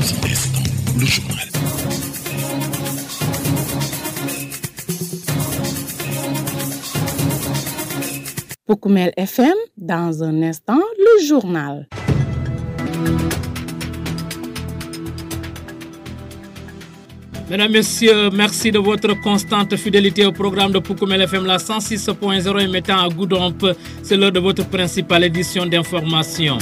Sous instant, le journal. Poukoumel FM, dans un instant, le journal. Mesdames, Messieurs, merci de votre constante fidélité au programme de Poukoumel FM, la 106.0 émettant à Goudomp. C'est l'heure de votre principale édition d'information.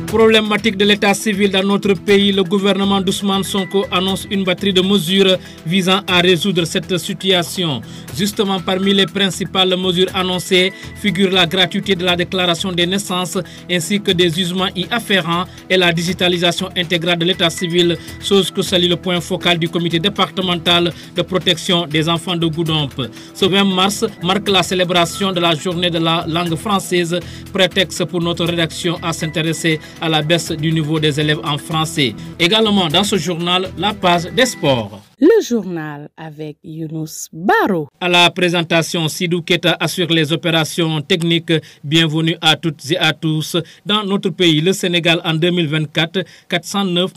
Problématique de l'état civil dans notre pays, le gouvernement d'Ousmane Sonko annonce une batterie de mesures visant à résoudre cette situation. Justement, parmi les principales mesures annoncées figure la gratuité de la déclaration des naissances ainsi que des usements y afférents et la digitalisation intégrale de l'état civil, chose que salue le point focal du comité départemental de protection des enfants de Goudomp. Ce 20 mars marque la célébration de la journée de la langue française, prétexte pour notre rédaction à s'intéresser à la baisse du niveau des élèves en français. Également dans ce journal, la page des sports. Le journal avec Younous Baro. À la présentation, Sidou Keta assure les opérations techniques. Bienvenue à toutes et à tous. Dans notre pays, le Sénégal en 2024, 409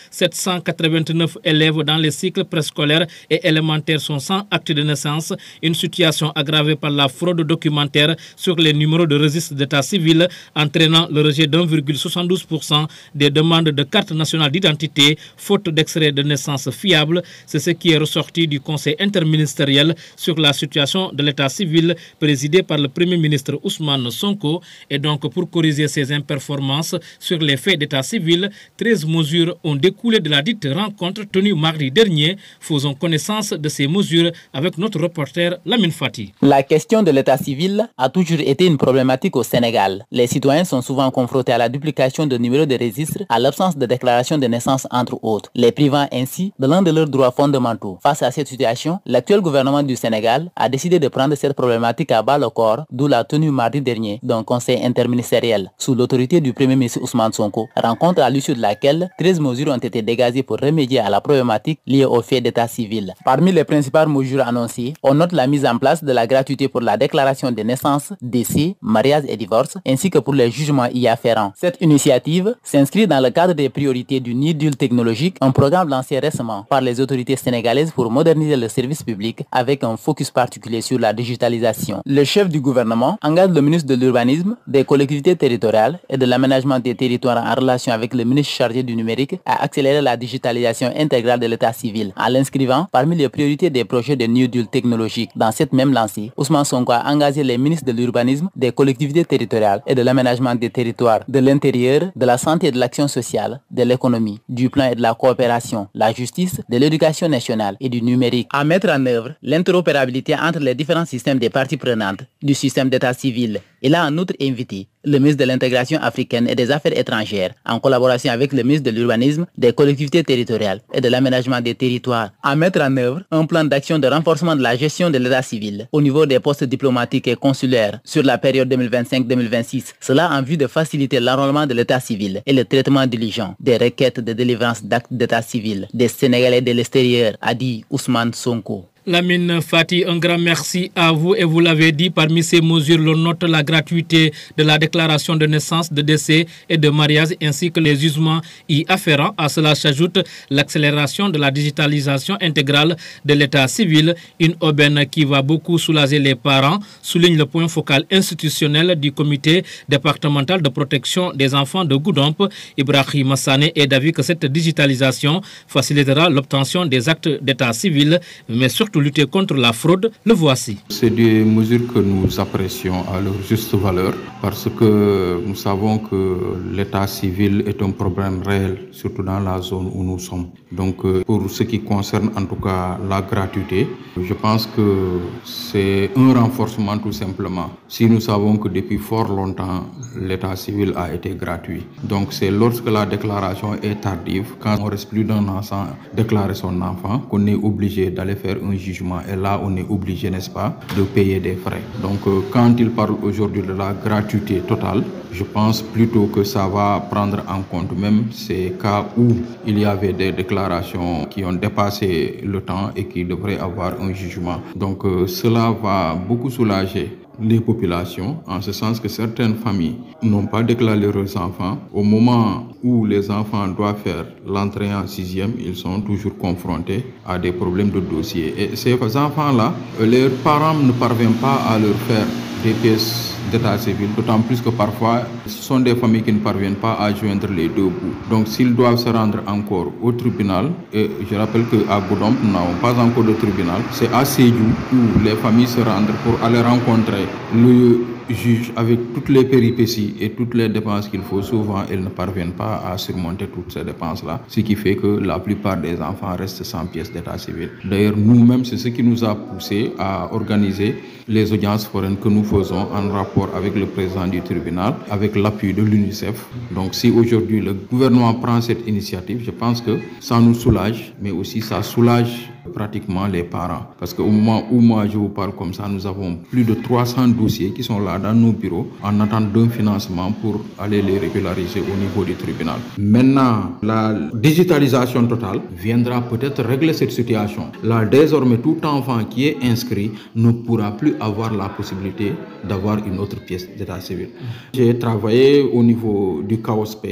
789 élèves dans les cycles préscolaires et élémentaires sont sans acte de naissance. Une situation aggravée par la fraude documentaire sur les numéros de registre d'état civil, entraînant le rejet d'1,72% des demandes de carte nationale d'identité, faute d'extrait de naissance fiable. C'est ce qui est ressorti du Conseil interministériel sur la situation de l'état civil présidé par le Premier ministre Ousmane Sonko. Et donc, pour corriger ces imperformances sur les faits d'état civil, 13 mesures ont découlé de la dite rencontre tenue mardi dernier. Faisons connaissance de ces mesures avec notre reporter Lamine Fati. La question de l'état civil a toujours été une problématique au Sénégal. Les citoyens sont souvent confrontés à la duplication de numéros de registre, à l'absence de déclaration de naissance entre autres, les privant ainsi de l'un de leurs droits fondamentaux. Face à cette situation, l'actuel gouvernement du Sénégal a décidé de prendre cette problématique à bas le corps, d'où la tenue mardi dernier d'un conseil interministériel sous l'autorité du Premier ministre Ousmane Sonko, rencontre à l'issue de laquelle 13 mesures ont été dégagées pour remédier à la problématique liée au fait d'état civil. Parmi les principales mesures annoncées, on note la mise en place de la gratuité pour la déclaration des naissances, décès, mariage et divorce, ainsi que pour les jugements y afférents. Cette initiative s'inscrit dans le cadre des priorités du New Deal technologique, un programme lancé récemment par les autorités sénégalaise pour moderniser le service public avec un focus particulier sur la digitalisation. Le chef du gouvernement engage le ministre de l'Urbanisme, des collectivités territoriales et de l'aménagement des territoires en relation avec le ministre chargé du numérique à accélérer la digitalisation intégrale de l'état civil en l'inscrivant parmi les priorités des projets de New Deal technologique. Dans cette même lancée, Ousmane Sonko a engagé les ministres de l'Urbanisme, des collectivités territoriales et de l'aménagement des territoires, de l'intérieur, de la santé et de l'action sociale, de l'économie, du plan et de la coopération, la justice, de l'éducation nationale et du numérique à mettre en œuvre l'interopérabilité entre les différents systèmes des parties prenantes du système d'état civil. Il a en outre invité le ministre de l'intégration africaine et des affaires étrangères en collaboration avec le ministre de l'urbanisme, des collectivités territoriales et de l'aménagement des territoires à mettre en œuvre un plan d'action de renforcement de la gestion de l'état civil au niveau des postes diplomatiques et consulaires sur la période 2025-2026. Cela en vue de faciliter l'enrôlement de l'état civil et le traitement diligent des requêtes de délivrance d'actes d'état civil des Sénégalais de l'extérieur, a dit Ousmane Sonko. Lamine Fati, un grand merci à vous. Et vous l'avez dit, parmi ces mesures, l'on note la gratuité de la déclaration de naissance, de décès et de mariage, ainsi que les usements y afférents. À cela s'ajoute l'accélération de la digitalisation intégrale de l'état civil, une aubaine qui va beaucoup soulager les parents, souligne le point focal institutionnel du comité départemental de protection des enfants de Goudomp. Ibrahim Sané est d'avis que cette digitalisation facilitera l'obtention des actes d'état civil, mais surtout lutter contre la fraude. Le voici. C'est des mesures que nous apprécions à leur juste valeur parce que nous savons que l'état civil est un problème réel, surtout dans la zone où nous sommes. Donc pour ce qui concerne en tout cas la gratuité, je pense que c'est un renforcement tout simplement. Si nous savons que depuis fort longtemps, l'état civil a été gratuit. Donc c'est lorsque la déclaration est tardive, quand on reste plus d'un an sans déclarer son enfant, qu'on est obligé d'aller faire un jugement. Et là, on est obligé, n'est-ce pas, de payer des frais. Donc quand il parle aujourd'hui de la gratuité totale, je pense plutôt que ça va prendre en compte même ces cas où il y avait des déclarations qui ont dépassé le temps et qui devraient avoir un jugement. Donc cela va beaucoup soulager les populations, en ce sens que certaines familles n'ont pas déclaré leurs enfants. Au moment où les enfants doivent faire l'entrée en 6e, ils sont toujours confrontés à des problèmes de dossier. Et ces enfants-là, leurs parents ne parviennent pas à leur faire des pièces d'état civil, d'autant plus que parfois, ce sont des familles qui ne parviennent pas à joindre les deux bouts. Donc, s'ils doivent se rendre encore au tribunal, et je rappelle qu'à Goudomp, nous n'avons pas encore de tribunal, c'est à Sédhiou où les familles se rendent pour aller rencontrer le juge avec toutes les péripéties et toutes les dépenses qu'il faut. Souvent, elles ne parviennent pas à surmonter toutes ces dépenses-là, ce qui fait que la plupart des enfants restent sans pièces d'état civil. D'ailleurs, nous-mêmes, c'est ce qui nous a poussé à organiser les audiences foraines que nous faisons en rapport avec le président du tribunal, avec l'appui de l'UNICEF. Donc, si aujourd'hui le gouvernement prend cette initiative, je pense que ça nous soulage, mais aussi ça soulage pratiquement les parents. Parce qu'au moment où moi je vous parle comme ça, nous avons plus de 300 dossiers qui sont là dans nos bureaux en attente d'un financement pour aller les régulariser au niveau du tribunal. Maintenant, la digitalisation totale viendra peut-être régler cette situation. Là, désormais, tout enfant qui est inscrit ne pourra plus avoir la possibilité d'avoir une autre pièce d'état civil. J'ai travaillé au niveau du CAOSP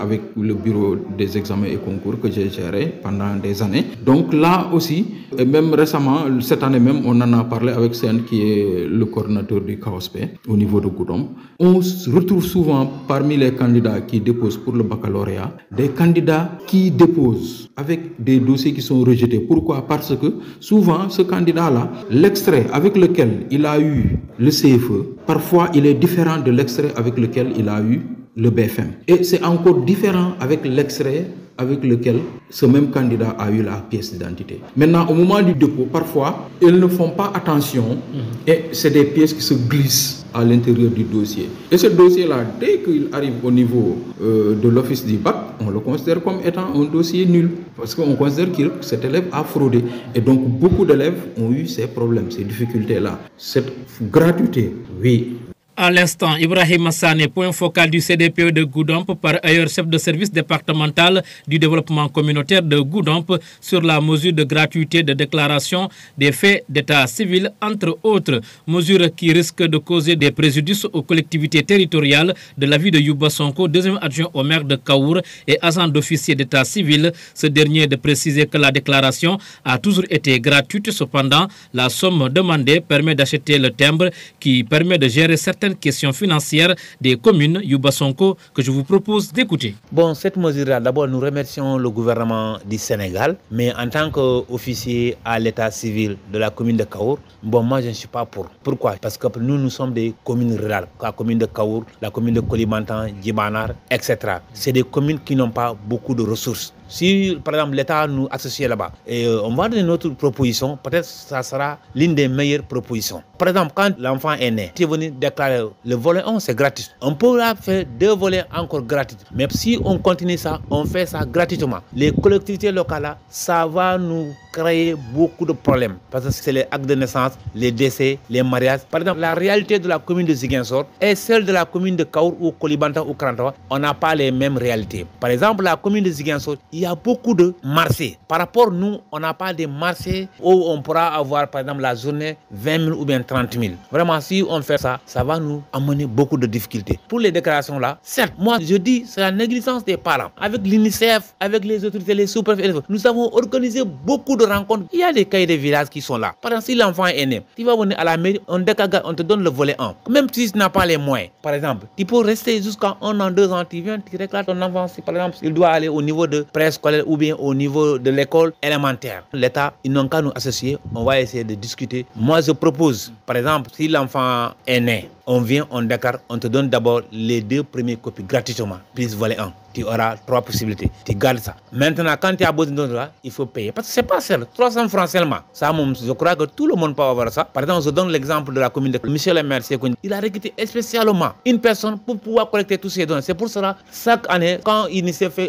avec le bureau des examens et concours que j'ai géré pendant des années. Donc là aussi, et même récemment, cette année même, on en a parlé avec Sen qui est le coordinateur du CAOSP au niveau de Goudomp. On se retrouve souvent parmi les candidats qui déposent pour le baccalauréat, des candidats qui déposent avec des dossiers qui sont rejetés. Pourquoi? Parce que souvent, ce candidat-là, l'extrait avec lequel il a eu le CFE, parfois il est différent de l'extrait avec lequel il a eu le BFM. Et c'est encore différent avec l'extrait avec lequel ce même candidat a eu la pièce d'identité. Maintenant, au moment du dépôt, parfois, ils ne font pas attention et c'est des pièces qui se glissent à l'intérieur du dossier. Et ce dossier-là, dès qu'il arrive au niveau de l'office du bac, on le considère comme étant un dossier nul parce qu'on considère que cet élève a fraudé. Et donc, beaucoup d'élèves ont eu ces problèmes, ces difficultés-là. Cette gratuité, oui. À l'instant, Ibrahim Sané, point focal du CDPE de Goudomp, par ailleurs chef de service départemental du développement communautaire de Goudomp, sur la mesure de gratuité de déclaration des faits d'état civil, entre autres mesures qui risquent de causer des préjudices aux collectivités territoriales. De l'avis de Youba Sonko, deuxième adjoint au maire de Kaour et agent d'officier d'état civil, ce dernier de préciser que la déclaration a toujours été gratuite. Cependant, la somme demandée permet d'acheter le timbre qui permet de gérer certaines questions financières des communes. Youba Sonko, que je vous propose d'écouter. Bon, cette mesure-là, d'abord, nous remercions le gouvernement du Sénégal, mais en tant qu'officier à l'état civil de la commune de Kaour, bon, moi, je ne suis pas pour. Pourquoi? Parce que nous sommes des communes rurales, la commune de Kaour, la commune de Kolimantan, Djibanar, etc. C'est des communes qui n'ont pas beaucoup de ressources. Si, par exemple, l'État nous associe là-bas, et on va donner notre proposition, peut-être que ça sera l'une des meilleures propositions. Par exemple, quand l'enfant est né, tu es venu déclarer le volet 1, c'est gratuit. On peut faire 2 volets encore gratuits. Mais si on continue ça, on fait ça gratuitement. Les collectivités locales, là, ça va nous créer beaucoup de problèmes. Parce que c'est les actes de naissance, les décès, les mariages. Par exemple, la réalité de la commune de Ziguinchor et celle de la commune de Kaour ou Kolibantan ou Karantawa, on n'a pas les mêmes réalités. Par exemple, la commune de Ziguinchor, il y a beaucoup de marchés. Par rapport à nous, on n'a pas de marchés où on pourra avoir, par exemple, la journée 20 000 ou bien 30 000. Vraiment, si on fait ça, ça va nous amener beaucoup de difficultés. Pour les déclarations là, certes, moi je dis, c'est la négligence des parents. Avec l'UNICEF, avec les autorités, les sous-préfets, nous avons organisé beaucoup de rencontres. Il y a des cahiers de village qui sont là. Par exemple, si l'enfant est né, tu vas venir à la mairie, on te donne le volet 1. Même si tu n'as pas les moyens, par exemple, tu peux rester jusqu'à 1 an, 2 ans, tu viens, tu réclames ton enfant. Si par exemple, il doit aller au niveau de préscolaire ou bien au niveau de l'école élémentaire. L'État, ils n'ont qu'à nous associer, on va essayer de discuter. Moi, je propose, par exemple, si l'enfant est né, on vient, on déclare, on te donne d'abord les 2 premières copies gratuitement, plus volet 1. Tu auras 3 possibilités. Tu gardes ça. Maintenant, quand tu as besoin de ça, il faut payer. Parce que ce n'est pas seul. 300 francs seulement. Ça, je crois que tout le monde peut avoir ça. Par exemple, je donne l'exemple de la commune de Michel le maire. Il a recruté spécialement une personne pour pouvoir collecter tous ces données. C'est pour cela, chaque année, quand il s'est fait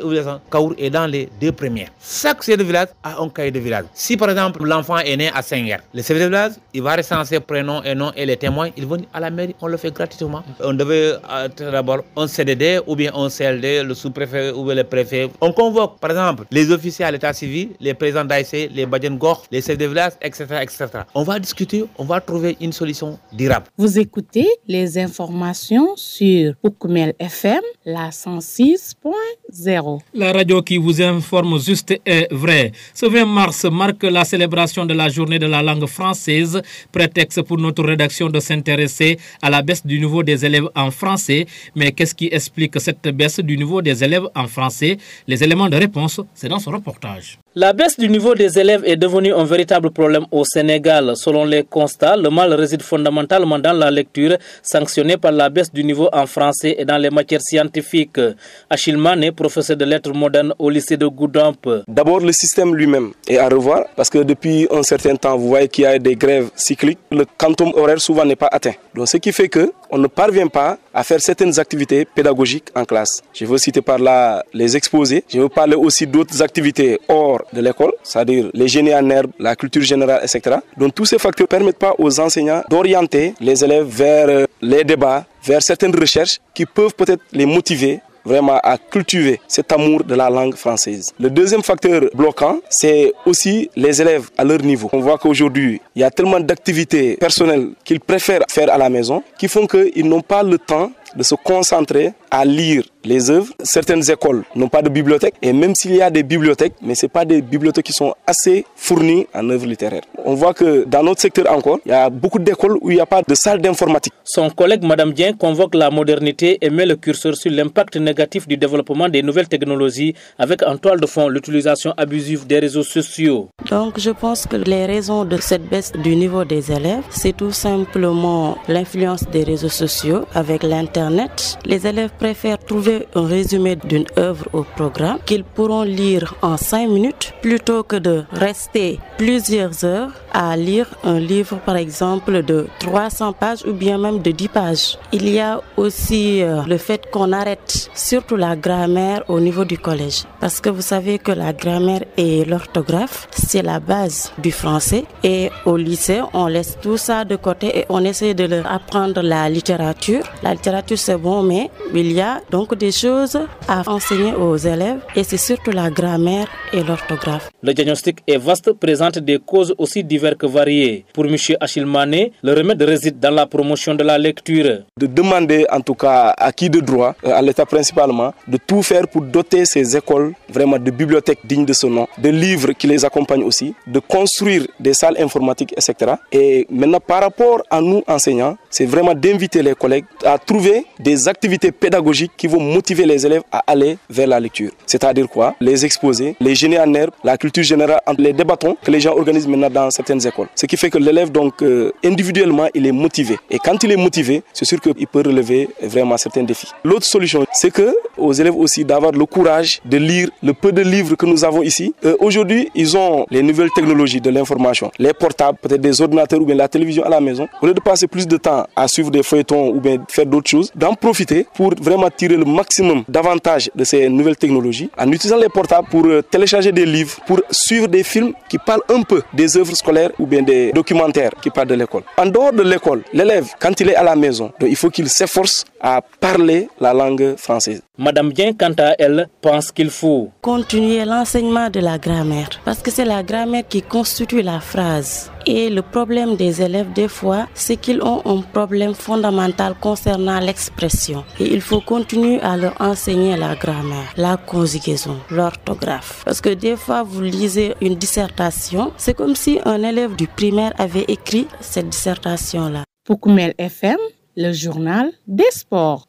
Kaour est dans les 2 premières. Chaque chef de village a un cahier de village. Si par exemple, l'enfant est né à Senghor, le chef de village, il va recenser prénom et nom et les témoins. Ils vont à la mairie, on le fait gratuitement. On devait d'abord un CDD ou bien un CLD, le sous sous-préfets ou les préfets. On convoque, par exemple, les officiers à l'état civil, les présidents d'AIC, les Badjan Gor, les chefs de village, etc., etc. On va discuter, on va trouver une solution durable. Vous écoutez les informations sur Poukoumel FM, la 106.0. La radio qui vous informe juste et vrai. Ce 20 mars marque la célébration de la journée de la langue française, prétexte pour notre rédaction de s'intéresser à la baisse du niveau des élèves en français. Mais qu'est-ce qui explique cette baisse du niveau des élèves en français? Les éléments de réponse, c'est dans ce reportage. La baisse du niveau des élèves est devenue un véritable problème au Sénégal. Selon les constats, le mal réside fondamentalement dans la lecture, sanctionnée par la baisse du niveau en français et dans les matières scientifiques. Achille Mané, professeur de lettres modernes au lycée de Goudomp. D'abord, le système lui-même est à revoir parce que depuis un certain temps, vous voyez qu'il y a des grèves cycliques. Le quantum horaire souvent n'est pas atteint. Donc, ce qui fait qu'on ne parvient pas à faire certaines activités pédagogiques en classe. Je veux citer par là les exposés. Je veux parler aussi d'autres activités hors de l'école, c'est-à-dire les génies en herbe, la culture générale, etc. Donc tous ces facteurs ne permettent pas aux enseignants d'orienter les élèves vers les débats, vers certaines recherches qui peuvent peut-être les motiver vraiment à cultiver cet amour de la langue française. Le deuxième facteur bloquant, c'est aussi les élèves à leur niveau. On voit qu'aujourd'hui, il y a tellement d'activités personnelles qu'ils préfèrent faire à la maison qui font qu'ils n'ont pas le temps de se concentrer à lire les œuvres. Certaines écoles n'ont pas de bibliothèque et même s'il y a des bibliothèques, mais ce n'est pas des bibliothèques qui sont assez fournies en œuvres littéraires. On voit que dans notre secteur encore, il y a beaucoup d'écoles où il n'y a pas de salle d'informatique. Son collègue Madame Dien convoque la modernité et met le curseur sur l'impact négatif du développement des nouvelles technologies avec en toile de fond l'utilisation abusive des réseaux sociaux. Donc je pense que les raisons de cette baisse du niveau des élèves, c'est tout simplement l'influence des réseaux sociaux avec l'Internet. Les élèves préfèrent trouver un résumé d'une œuvre au programme qu'ils pourront lire en 5 minutes plutôt que de rester plusieurs heures à lire un livre par exemple de 300 pages ou bien même de 10 pages. Il y a aussi le fait qu'on arrête surtout la grammaire au niveau du collège parce que vous savez que la grammaire et l'orthographe c'est la base du français et au lycée on laisse tout ça de côté et on essaie de leur apprendre la littérature. La littérature c'est bon mais il y a donc des choses à enseigner aux élèves et c'est surtout la grammaire et l'orthographe. Le diagnostic est vaste, présente des causes aussi diverses que variées. Pour M. Achille Mané, le remède réside dans la promotion de la lecture. De demander en tout cas à qui de droit, à l'État principalement, de tout faire pour doter ces écoles vraiment de bibliothèques dignes de ce nom, de livres qui les accompagnent aussi, de construire des salles informatiques, etc. Et maintenant par rapport à nous enseignants, c'est vraiment d'inviter les collègues à trouver des activités pédagogiques qui vont motiver les élèves à aller vers la lecture. C'est-à-dire quoi? Les exposés, les génies en herbe, la culture générale, les débattons que les gens organisent maintenant dans certaines écoles. Ce qui fait que l'élève donc individuellement il est motivé. Et quand il est motivé, c'est sûr qu'il peut relever vraiment certains défis. L'autre solution, c'est que aux élèves aussi d'avoir le courage de lire le peu de livres que nous avons ici. Aujourd'hui, ils ont les nouvelles technologies de l'information, les portables, peut-être des ordinateurs ou bien la télévision à la maison. Au lieu de passer plus de temps à suivre des feuilletons ou bien faire d'autres choses, d'en profiter pour vraiment tirer le maximum d'avantages de ces nouvelles technologies en utilisant les portables pour télécharger des livres, pour suivre des films qui parlent un peu des œuvres scolaires ou bien des documentaires qui parlent de l'école. En dehors de l'école, l'élève, quand il est à la maison, il faut qu'il s'efforce à parler la langue française. Madame Dien, quant à elle, pense qu'il faut continuer l'enseignement de la grammaire parce que c'est la grammaire qui constitue la phrase. Et le problème des élèves, des fois, c'est qu'ils ont un problème fondamental concernant l'expression. Et il faut continuer à leur enseigner la grammaire, la conjugaison, l'orthographe. Parce que des fois, vous lisez une dissertation, c'est comme si un élève du primaire avait écrit cette dissertation-là. Poukoumel FM, le journal des sports.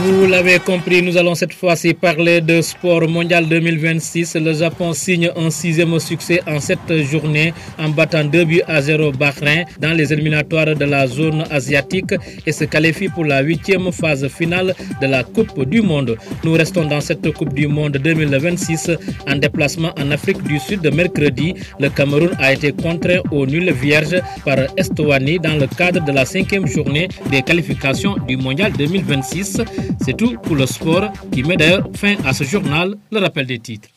Vous l'avez compris, nous allons cette fois-ci parler de sport mondial 2026. Le Japon signe un 6e succès en cette journée en battant 2-0 Bahreïn dans les éliminatoires de la zone asiatique et se qualifie pour la 8e phase finale de la Coupe du Monde. Nous restons dans cette Coupe du Monde 2026 en déplacement en Afrique du Sud. Mercredi, le Cameroun a été contraint au nul vierge par Eswatini dans le cadre de la 5e journée des qualifications du Mondial 2026. C'est tout pour le sport qui met d'ailleurs fin à ce journal. Le rappel des titres.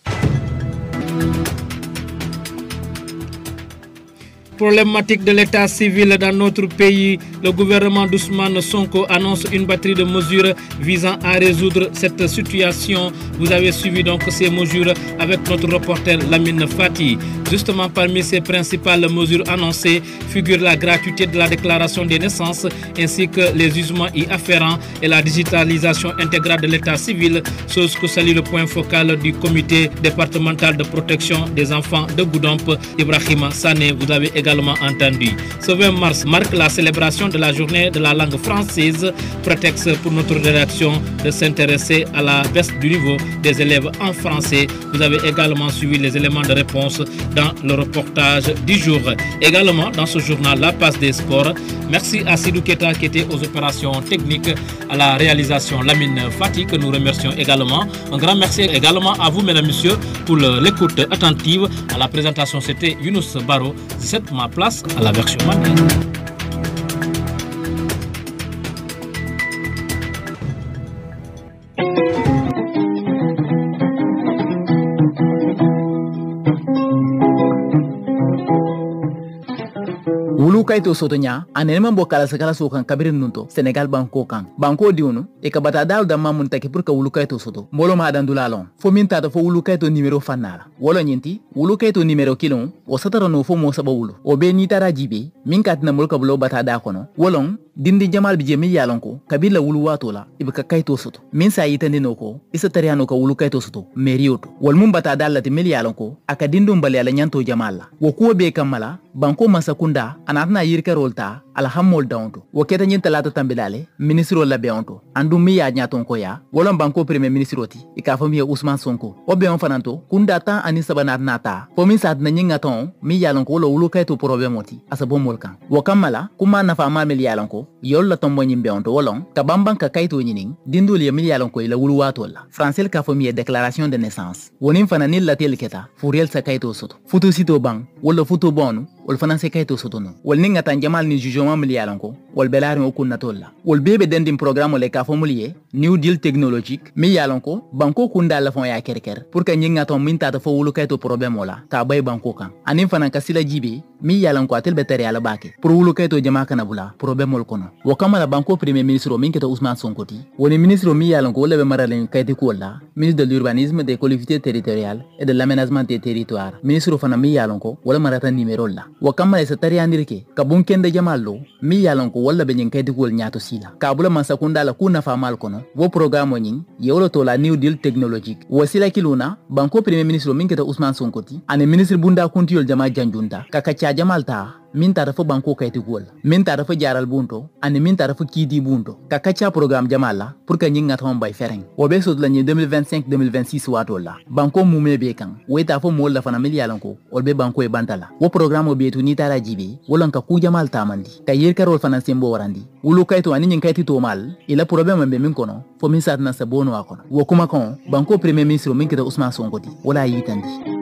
Problématique de l'état civil dans notre pays, le gouvernement d'Ousmane Sonko annonce une batterie de mesures visant à résoudre cette situation. Vous avez suivi donc ces mesures avec notre reporter Lamine Fati. Justement, parmi ces principales mesures annoncées figure la gratuité de la déclaration des naissances ainsi que les usements y afférents et la digitalisation intégrale de l'état civil, chose que salue le point focal du comité départemental de protection des enfants de Goudomp, Ibrahima Sané. Vous avez également entendu. Ce 20 mars marque la célébration de la journée de la langue française, prétexte pour notre rédaction de s'intéresser à la baisse du niveau des élèves en français. Vous avez également suivi les éléments de réponse dans le reportage du jour. Également dans ce journal, la passe des sports. Merci à Sidou Keta qui était aux opérations techniques, à la réalisation Lamine Fati que nous remercions également. Un grand merci également à vous mesdames et messieurs pour l'écoute attentive. À la présentation c'était Younous Baro. C'est ma place à la version manuelle. wulu kayto sotonya anene bo kala sakala so kan kabirin nunto Senegal banko diunu e ka bata dal da mamun take pour ka wulu kayto soto mbolo ma dan dulalon fo min tata fo wulu kayto numéro fanala wolo nyinti wulu kayto numéro kilon o satara no fo mo saba wulu o be ni tara jibe min katina mulka bulo bata da kono wolon dindi jamal bi jemi yalon ko kabila wulu wato la ibe ka kayto soto min sa yitande no ko isa tariano ka wulu kayto soto merioto wol mun bata dallati mil yalon ko aka dindum bal yala nyanto jamal la wo ko be kamala banko masakunda anatna yirka rolta alhammol dawnto wo keta nyin talata tambilale ministro la beonto andu mi ya nyaton ko ya wolon banko premier ministre oti ikafami Ousmane Sonko o be on fananto kunda ta ani sabanat nata po min sat na nyinga ton mi yalon ko lo wulu kayto problème oti asabo molkan wo kamala kuma na fama mil yalon ko yol la tombo nyim beonto wolon ka bamban ka kayto nyinin dindul ya mil yalon ko ila wulu wato la français ka fami déclaration de naissance wonin fananil la tel keta furiel sa kayto soto futu sito bang wala futu bonu wol fanan se kayto sotono wol ninga tan jamal ni jugement miliyalan ko wol belari o kunna tolla wol bebe dendim programme le ka formulier new deal technologique mi yalan ko banko kunda la fon ya kerker pour que nyinga ton minta ta fo wulu kayto problème wala ta bay banko kan anin fanan ka sila jibe mi yalan ko atel betari ala bake pour wulu kayto jama kana bula problème wol kono wo kamala banko premier ministre min keto Ousmane Sonko ti woni ministre mi yalan ko lebe maralen kayti ko la ministre de l'urbanisme des collectivités territoriales et de l'aménagement des territoires ministre fanan mi yalan ko wala marata numéro la wo kamala sa tari andirke ka bunkende jamallo mi yalan ko wala be nyin kayti ko nyaato sila ka bula man sakunda la kuna famal kono wo programme nyin yewlo to la new deal technologique wo sila kiluna banko premier ministre min keto Ousmane Sonko ti ane ministre bunda kuntiyol jama janjunta ka kacha jamalta min tara fo banko kayti gol min tara fo jaral bunto ani min tara fo kidi bunto ka kacha programme jamala pour que nyinga ton bay fereng wo be sot la ni 2025 2026 wato la banko mume be kan weta fo mo la fana miliyalan ko ol be banko e bantala wo programme be tu ni tara jibe wolon ka ku jamal tamandi ka yer karol fana sembo warandi wulu kayto ani nyin kayti to mal ila problème be min kono fo min satna sa bono akono wo kuma kon banko premier ministre min kita Ousmane Sonko ti wala yitandi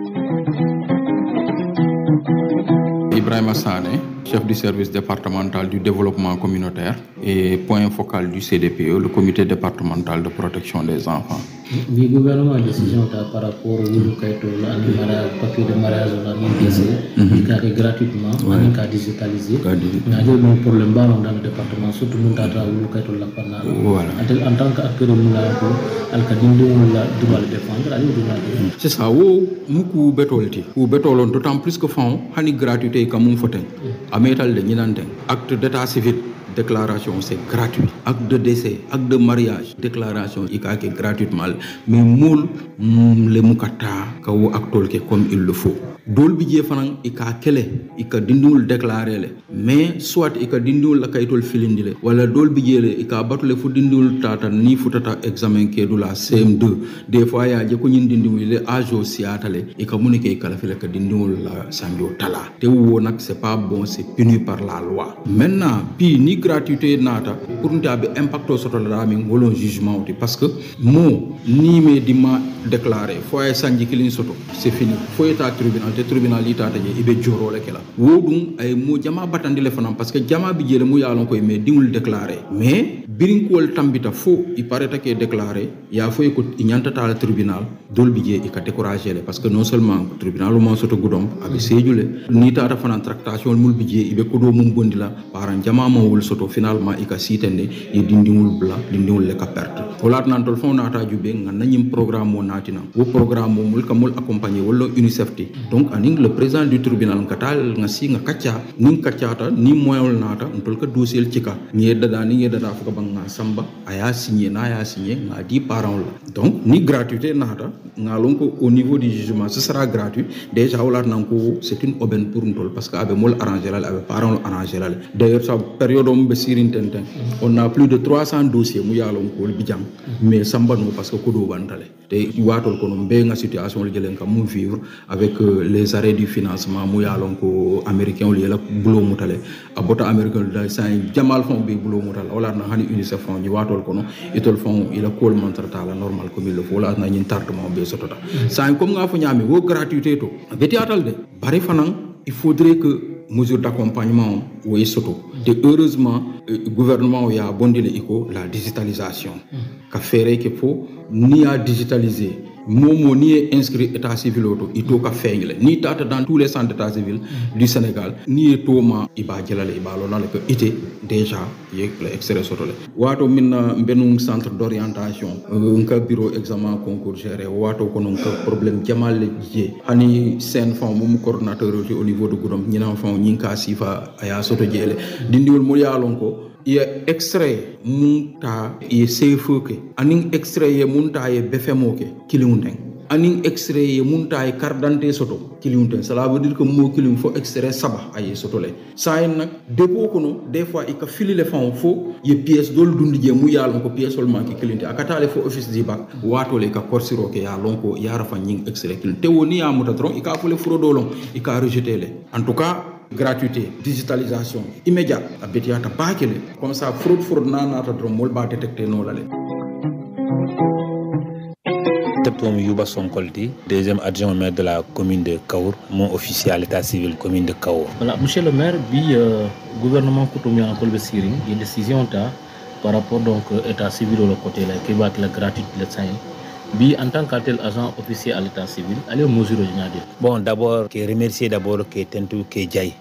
Ibrahima Sané, chef du service départemental du développement communautaire et point focal du CDPE, le comité départemental de protection des enfants. Le gouvernement a décision par rapport au papier de mariage on a mis gratuitement, on a digitalisé. On a un problème dans le département, surtout nous avons la panale. En tant qu'acteur, nous avons le droit de défendre. C'est ça, nous avons d'autant plus que font une gratuité comme nous faisons. À métal de acte d'état civil. Déclaration, c'est gratuit. Acte de décès, acte de mariage, déclaration, il est gratuitement. Mais moul, les moukata, kawo actol comme il le faut. Dol bidje fanan ika kele ika dindul déclarer mais soit ika dindul la kaytol filindile wala dol bidje le ika batule fu dindul tata ni futata examen ke dula CM2 des fois ya je ko nyin dindul le ajo siatale ika munike ika fele ka dindul la sanjo tala te wo nak c'est pas bon, c'est puni par la loi. Maintenant puis ni gratuité nata pour ntabe impacto soto la mi ngolon jugement parce que mo ni me dima déclarer foyer sanji kilin soto c'est fini foyer ta tribunal te tribunal itata je ibe joro le kala wodum ay mo jama batandi le fanam parce que jama bi jele mu yalon koy mais dingul déclarer mais birin ko tambita fo i pareta ke déclarer ya fo ko nyanta ta tribunal dol bi je e ka décourager le parce que non seulement tribunal mo soto gudom abe sejule ni tata fanan tractation mul bi je ibe ko do mum bondila paran jama mo wol soto finalement e ka sitende e dindingul bla dindingul le ka perte holat nan tol fon nata jube ngan nanyim programme mo natina wo programme mo mul ka mul accompagner wollo UNICEF ti donc aning le président du tribunal ngatal ngasi nga katcha ning katchata ni moyol nata ntol ka dossier cika ni dada fuka banga samba aya signé nga di parents là donc ni gratuité nata ngalon ko au niveau du jugement ce sera gratuit déjà holat nan ko c'est une aubaine pour ntol parce que abe mol arranger la abe parents arranger la d'ailleurs sa période on be sirin tenten on a plus de 300 dossiers mu yalon ko bijam mais samba no parce que ko do bantale te watol ko no be nga situation le jelen ka mu vivre avec les arrêts du financement mu yalon ko américain li la bulo mutale abota américain da say jamal fond be bulo mutal wala na hani UNICEF fond ni watol ko no itol fond ila kol montrata la normal comme il le faut la na nyin tardement be sotota say comme nga fo nyami wo gratuité to beti atal de bari fanan il faudrait que mesure d'accompagnement ou soto de heureusement gouvernement y a bondé la digitalisation qu'a faire que faut ni à digitaliser momo ni est inscrit état civil auto ito ka feegle ni tata dans tous les centres d'état civil du Sénégal ni toma iba jelale iba lo nale que ité déjà yek le extrait sotole wato minna benum centre d'orientation nka bureau examen concours géré wato kono nka problème jamal le jé hani sen fond mum coordinateur au niveau de Goudomp ñina fond ñinka sifa aya soto jélé dindiwol mo yalon ko il y a extrait munta et CFE aning extrait ye munta ye BFMO ke kilimunden aning extrait ye munta ye carte d'identité soto kilimunden cela veut dire que mo kilim fo extrait saba ay soto le say nak dépôt kono des fois il ka fili le fond fo ye pièce dol dundi je mu yalon ko pièce seulement ki kilinte akatale fo office di bac wato le ka corsiro ke ya lon ko yara fa ñing extrait kil te woni ya muta tron ika fo le frodolon ika rejeter le en tout cas gratuité digitalisation immédiate a betiata bakele comme ça fraude nanata drom mol ba détecter no lale Teptom Yuba Sonkolti, deuxième adjoint au maire de la commune de Kaour, mon officier à l'état civil commune de Kaour. Voilà, monsieur le maire, gouvernement Koutoumi en Kolbe Siring, il y a une décision par rapport donc état civil au côté là qui va la gratuité le sein. En tant qu'atel agent officier à l'état civil, allez aux mesures de bon, d'abord, que remercier d'abord que Tentu Kejai.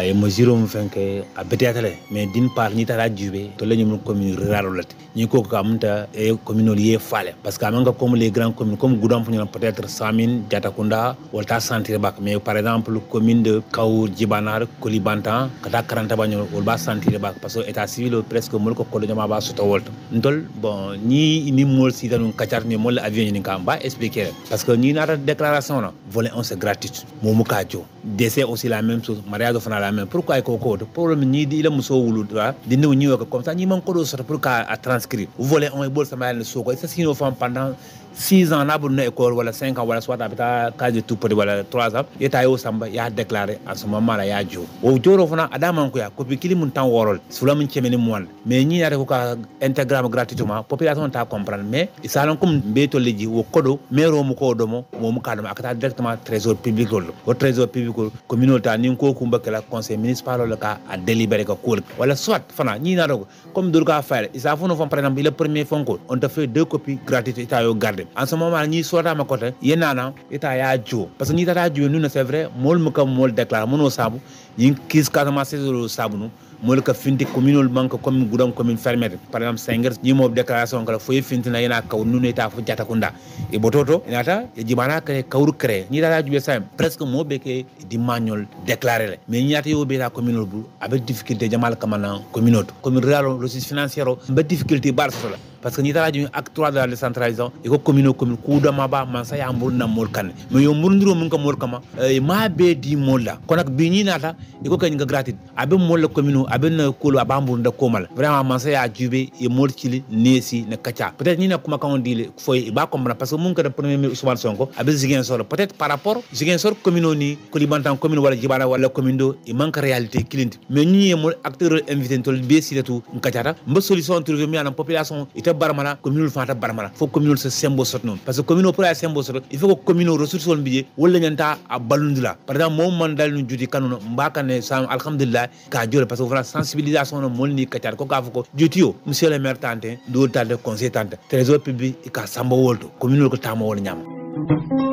Et mesure on fait que à bétéatale mais d'une part ni tara djubé to lañu commune rurale ni ko kamunta et communauté fale parce que amanga comme les grandes communes comme Goudomp peut-être 100.000 Diatakunda ou ta sentir bac mais par exemple commune de Kaour Djibanar Kolibantan kata 40 bagno ou ba sentir bac parce que état civil presque mol ko ko ñama ba soto wolta ndol bon ni mol si tanu kachar ni mol avion ni kamba expliquer parce que ni na déclaration là volet 1 c'est gratuit momu kajo décès aussi la même chose mariage fana la même pourquoi il code problème ni di la muso wulu da di new ñiw ko comme ça ñi man ko do sota pour ka à transcrire vous voulez on est bol sama le soko ça sinon femme pendant 6 ans na bu na école wala 5 ans wala soit habita case tout petit wala 3 ans eta yo samba ya déclarer à ce moment là ya jo o joro fana adama ko ya ko bi kili mun tan worol sula mun cemeni mon mais ñi na ko ka intégralement gratuitement population ta comprendre mais ça lon comme beto leji wo kodo mero mu ko do mo mu ka do akata directement trésor public au trésor public communauté ni ko kumba la conseil municipal le cas a délibéré que cool wala soit fana ñi na do comme dur ka faire ça font par exemple le premier fond on te fait 2 copies gratuites état yo garder en ce moment ñi soit ma côté yenana état ya jo parce que ñi tata jo nous c'est vrai mol mu kam mol déclare mono sabu ñi kis Casamance sabu nu mol ka finti communal manque comme Goudomp commune fermée par exemple Senghor ñi mo déclaration que foy finti na yana kaw nu état fu Diatakunda et bototo inata e jibana que Kaour créé ñi tata jo sam presque mo beke di manuel déclaré mais ñi ata yo be la communal bu avec difficulté jamal kamana communauté commune rural ressources financières ba difficulté bar la parce que ni tara ju acte 3 de la décentralisation e ko commune ku do ma ba man sa ya mbur na mol kan mais yo mbur ndiro mun ko mol kama ma be di mol la kon ak bi ñi nata e ko kany nga gratuit abe mol la commune abe na ko la ba mbur nda komal vraiment man sa ya jube e mol ci nesi na kacha peut-être ni na kuma kan dile foy ba comprendre parce que mun ko de premier ministre Ousmane Sonko abe zigen sor peut-être par rapport zigen sor commune ni ko libantan commune wala jibana wala commune do e manque réalité client mais ñi mol acteur invité tol be ci tout nkachata mba solution trouver mi ana population ite barmala commune fata barmala faut commune se sembo sotno parce que commune pour ya sembo sotno il faut que commune ressources won biye wala nyanta a balundula par exemple mom man dal ñu juti kanu mbaka ne sam alhamdulillah ka jole parce que voilà sensibilisation no molni kacar ko ka ko jutio monsieur le maire tante do tante conseil tante trésor public ka samba wolto commune ko tama wol ñam